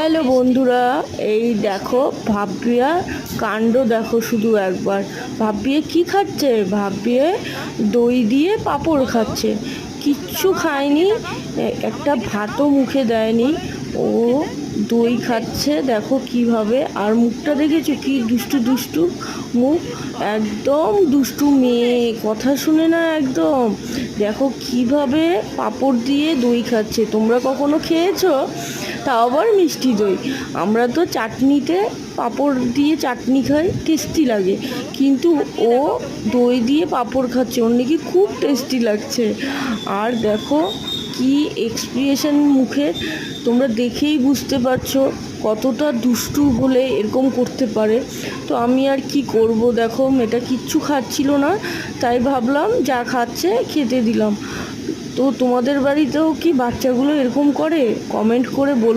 Hello বন্ধুরা, এই দেখো ভাবপিয়া কাণ্ড দেখো শুধু একবার। ভাবপিয়ে কি খাচ্ছে? ভাবপিয়ে দই দিয়ে পাঁপড় খাচ্ছে, কিচ্ছু খায়নি, একটা ভাতও মুখে দেয়নি। ও দই খাচ্ছে দেখো কিভাবে, আর মুখটা দেখেছো কি দুষ্টু দুষ্টু মুখ, একদম দুষ্টু মেয়ে, কথা শুনে না একদম। দেখো কিভাবে পাঁপড় দিয়ে দই খাচ্ছে। তোমরা কখনো খেয়েছো? তাও আবার মিষ্টি দই। আমরা তো চাটনিতে পাঁপড় দিয়ে চাটনি খাই, টেস্টি লাগে, কিন্তু ও দই দিয়ে পাঁপড় খাচ্ছে, ওর নাকি খুব টেস্টি লাগছে। আর দেখো কি এক্সপ্রেশন মুখে, তোমরা দেখেই বুঝতে পারছো কতটা দুষ্টু হলে এরকম করতে পারে। তো আমি আর কি করব, দেখো মেয়েটা কিচ্ছু খাচ্ছিল না, তাই ভাবলাম যা খাচ্ছে খেতে দিলাম। তো তোমাদের বাড়িতেও কি বাচ্চাগুলো এরকম করে? কমেন্ট করে বলো।